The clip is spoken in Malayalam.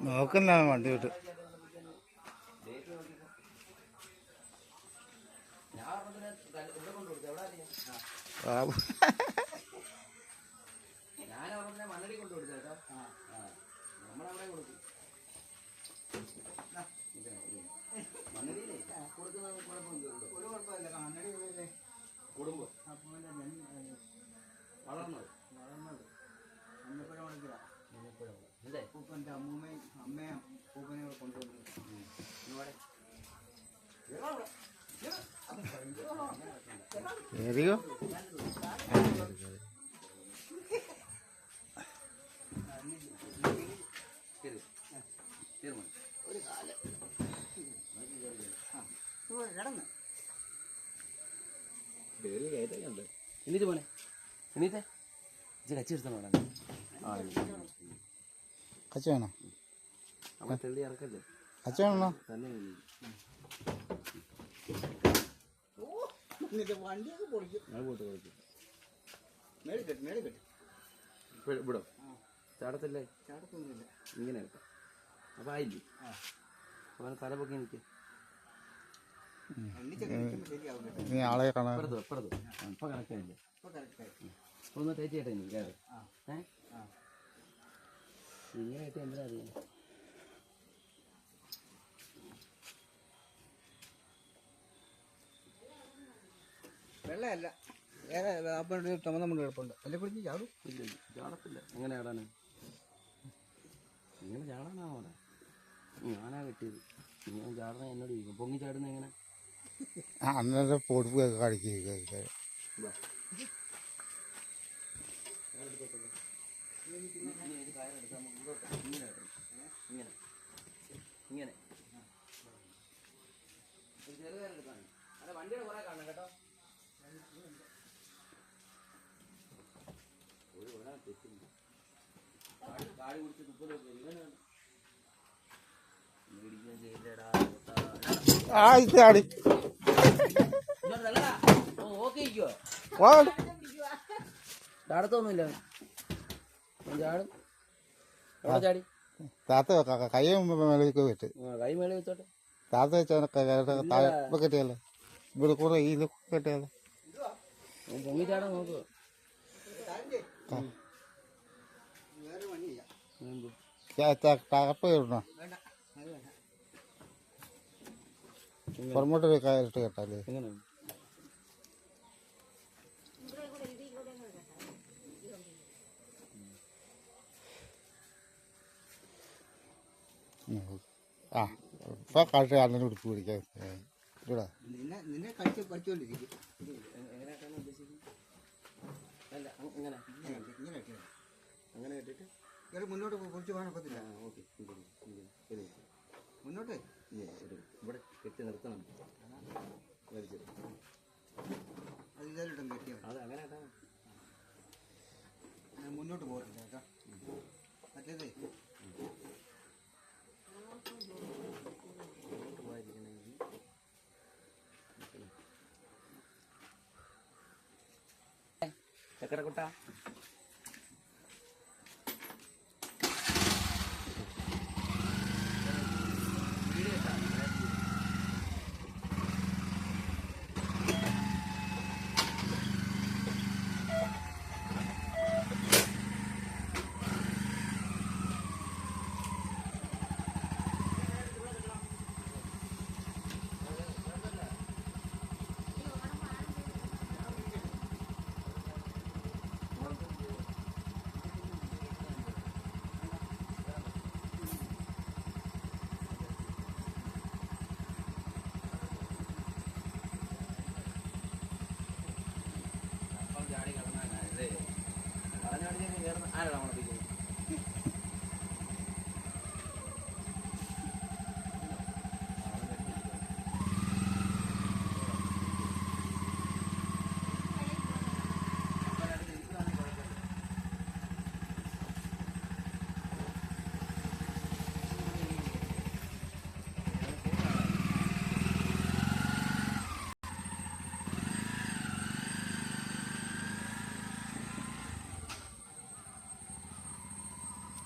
നോക്കുന്ന വണ്ടി വിട്ട് ഞാനവരുടെ മണ്ണടി കൊണ്ട് കൊടുത്തു കേട്ടോ. നമ്മളവിടെ കൊടുക്കും. മണ്ണടിയിലേ കൊടുക്കുന്നത് കുഴപ്പമൊന്നുമില്ല. ഒരു കുഴപ്പമില്ല. മണ്ണടി കുടുംബം വളർന്നത് മഞ്ഞപ്പഴം വളർത്തില്ല. മഞ്ഞപ്പഴം അല്ലേ? പൂപ്പൻ്റെ അമ്മയും പൂപ്പനെ കൊണ്ടുവന്നു. ഏറിയോ ഒരു കാലം കിടന്ന് എണീറ്റ് പോനെ എണീറ്റേ ഇച്ചിരി കച്ചെടുത്തോ കച്ച വേണോ? നമ്മൾ തെള്ളി ഇറക്കല്ലേ കച്ച വേണോ? തന്നെ വണ്ടിയൊക്കെ പൊളിക്കും. വിടോ ചാടത്തില്ലേ? ചാടത്തൊന്നുമില്ല. ഇങ്ങനെ അപ്പം ആയില്ലേ? അവൻ തല പൊക്കി നിൽക്കുക. നീ ആളെ കാണാൻ ഇപ്പം കണക്കായില്ലേ? ഒന്ന് തേച്ച് കേട്ടെ നീ കയറി ഇങ്ങനെ ആയിട്ട് എന്തിനാ അറിയാം. വെള്ളമല്ല വേറെ അപ്പം ചുമന്ന കിടപ്പുണ്ട്. എന്നെ കുറിച്ച് ചാടും. ഇല്ല ചാടത്തില്ല. എങ്ങനെ ചാടാനാ? ഇങ്ങനെ ചാടാനാ അവിടെ ഞാനാ കെട്ടിയത്. ഞാൻ ചാടണ എന്നോട് ചോദിക്കും പൊങ്ങി ചാടുന്ന എങ്ങനെ? അന്നേരം പൊടുപ്പ് കളിക്കുക ഇങ്ങനെ ഇങ്ങനെ ചെറുകാരെടുത്താണ്. അല്ല വണ്ടിയുടെ കുറെ കാണണം കേട്ടോ. കാടി കുടിച്ച് 30 ഇങ്ങനെ മേടിക്കാൻ ചെയ്യില്ലടാ. ഓക്കെയോ ചാടത്തൊന്നുമില്ല. ചാടും ചാടി താത്ത കൈ മേളിലേക്ക് വെട്ട് കൈ മേളിൽ വെച്ചോട്ടെ. താത്ത വെച്ചാൽ കെട്ടിയല്ലേ ഇവിടെ കൂടെ ഈ കെട്ടിയാലോ പൊങ്ങി ചാടാൻ നോക്കുക. തകപ്പ് ഇടണോ? പുറമോട്ട് കയറിട്ട് കേട്ടാലേ എങ്ങനെയാണ്? ആ ഇപ്പൊ കാട്ട് അണ്ണന് ഉടുപ്പ് പിടിക്കാൻ ഇവിടെ നിന്നെ കഴിച്ച് പഠിച്ചുകൊണ്ടിരിക്കും. എങ്ങനെയായിട്ടാണ് ഉദ്ദേശിക്കുന്നത്? അല്ല ഇങ്ങനെ ഇങ്ങനെ അങ്ങനെ കേട്ടിട്ട് ഇയാൾ മുന്നോട്ട് കുറിച്ച് പോകാൻ ഒക്കത്തില്ല. ഓക്കെ മുന്നോട്ട് ഇവിടെ കെട്ടി നിർത്തണം. അത് ഇതായിട്ടും കെട്ടിയാൽ അത് അങ്ങനെ കേട്ടാ മുന്നോട്ട് പോകത്തില്ല കേട്ടോ. മറ്റേതേ ചക്കരക്കുട്ട ആരാണ് നമ്മളെ